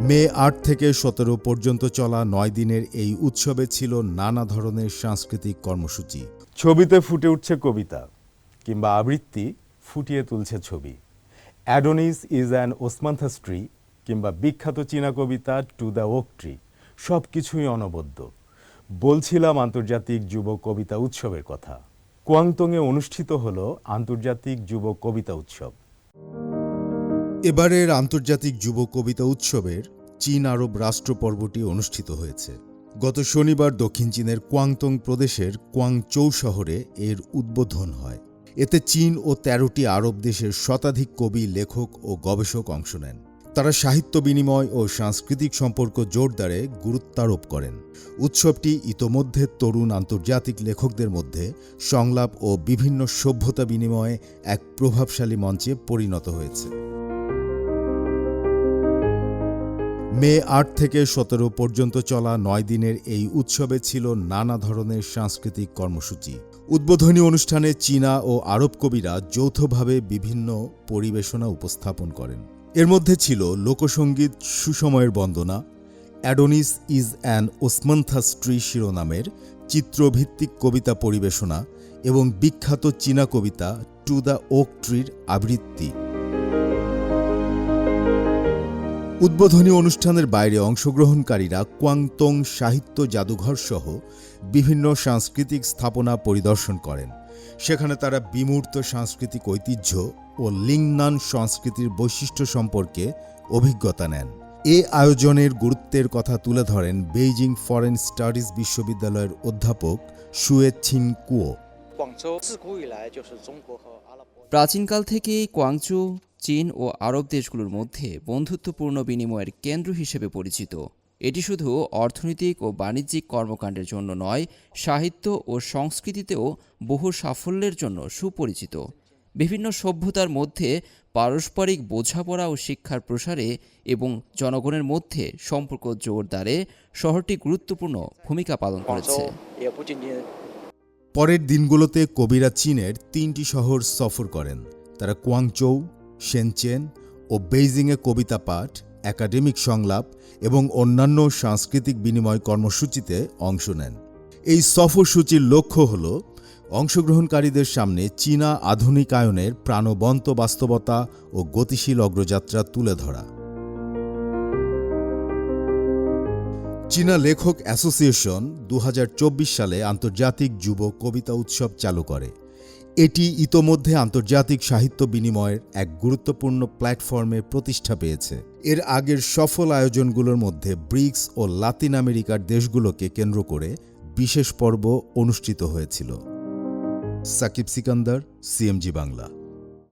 মে ৮ থেকে ১৭ পর্যন্ত চলা ৯ দিনের এই উৎসবে ছিল নানা ধরনের সাংস্কৃতিক কর্মসূচি। ছবিতে ফুটে উঠছে কবিতা কিংবা আবৃত্তি ফুটিয়ে তুলছে ছবি। অ্যাডোনিস ইজ অ্যান ওসমান্থাস ট্রি কিংবা বিখ্যাত চীনা কবিতা টু দ্য ওক ট্রি, সব কিছুই অনবদ্য। বলছিলাম আন্তর্জাতিক যুব কবিতা উৎসবের কথা। কুয়াংতংয়ে অনুষ্ঠিত হল আন্তর্জাতিক যুব কবিতা উৎসব। এবারের আন্তর্জাতিক যুব কবিতা উৎসবের চীন আরব রাষ্ট্র পর্বটি অনুষ্ঠিত হয়েছে। গত শনিবার দক্ষিণ চীনের কুয়াংতং প্রদেশের কুয়াংচৌ শহরে এর উদ্বোধন হয়। এতে চীন ও ১৩টি আরব দেশের শতাধিক কবি, লেখক ও গবেষক অংশ নেন। তারা সাহিত্য বিনিময় ও সাংস্কৃতিক সম্পর্ক জোরদারে গুরুত্বারোপ করেন। উৎসবটি ইতোমধ্যে তরুণ আন্তর্জাতিক লেখকদের মধ্যে সংলাপ ও বিভিন্ন সভ্যতা বিনিময়ে এক প্রভাবশালী মঞ্চে পরিণত হয়েছে। মে ৮ থেকে ১৭ পর্যন্ত চলা ৯ দিনের এই উৎসবে ছিল নানা ধরনের সাংস্কৃতিক কর্মসূচি। উদ্বোধনী অনুষ্ঠানে চীনা ও আরব কবিরা যৌথভাবে বিভিন্ন পরিবেশনা উপস্থাপন করেন। এর মধ্যে ছিল লোকসঙ্গীত সুসময়ের বন্দনা, অ্যাডোনিস ইজ অ্যান ওসমান্থাস ট্রি শিরোনামের চিত্রভিত্তিক কবিতা পরিবেশনা এবং বিখ্যাত চীনা কবিতা টু দ্য ওক ট্রির আবৃত্তি। উদ্বোধনী অনুষ্ঠানের বাইরে অংশগ্রহণকারীরা কুয়াংতং সাহিত্য জাদুঘর সহ বিভিন্ন সাংস্কৃতিক স্থাপনা পরিদর্শন করেন। সেখানে তারা বিমূর্ত সাংস্কৃতিক ঐতিহ্য ও লিংনান সংস্কৃতির বৈশিষ্ট্য সম্পর্কে অভিজ্ঞতা নেন। এ আয়োজনের গুরুত্বের কথা তুলে ধরেন বেইজিং ফরেন স্টাডিজ বিশ্ববিদ্যালয়ের অধ্যাপক শুয়ে ছিন কুয়ো। প্রাচীনকাল থেকেই কুয়াংচৌ চীন ও আরব দেশগুলোর মধ্যে বন্ধুত্বপূর্ণ বিনিময়ের কেন্দ্র হিসেবে পরিচিত। এটি শুধু অর্থনৈতিক ও বাণিজ্যিক কর্মকাণ্ডের জন্য নয়, সাহিত্য ও সংস্কৃতিতেও বহু সাফল্যের জন্য সুপরিচিত। বিভিন্ন সভ্যতার মধ্যে পারস্পরিক বোঝাপড়া ও শিক্ষার প্রসারে এবং জনগণের মধ্যে সম্পর্ক জোরদারে শহরটি গুরুত্বপূর্ণ ভূমিকা পালন করেছে। পরের দিনগুলোতে কবিরা চীনের ৩টি শহর সফর করেন। তারা কুয়াংচৌ, শেনচেন ও বেইজিংয়ে কবিতা পাঠ, একাডেমিক সংলাপ এবং অন্যান্য সাংস্কৃতিক বিনিময় কর্মসূচিতে অংশ নেন। এই সফরসূচির লক্ষ্য হল অংশগ্রহণকারীদের সামনে চীনা আধুনিকায়নের প্রাণবন্ত বাস্তবতা ও গতিশীল অগ্রযাত্রা তুলে ধরা। চীনা লেখক অ্যাসোসিয়েশন ২০২৪ সালে আন্তর্জাতিক যুব কবিতা উৎসব চালু করে। এটি ইতোমধ্যে আন্তর্জাতিক সাহিত্য বিনিময়ের এক গুরুত্বপূর্ণ প্ল্যাটফর্মে প্রতিষ্ঠা পেয়েছে। এর আগের সফল আয়োজনগুলোর মধ্যে ব্রিক্স ও লাতিন আমেরিকার দেশগুলোকে কেন্দ্র করে বিশেষ পর্ব অনুষ্ঠিত হয়েছিল। সাকিব সিকান্দার, সিএমজি বাংলা।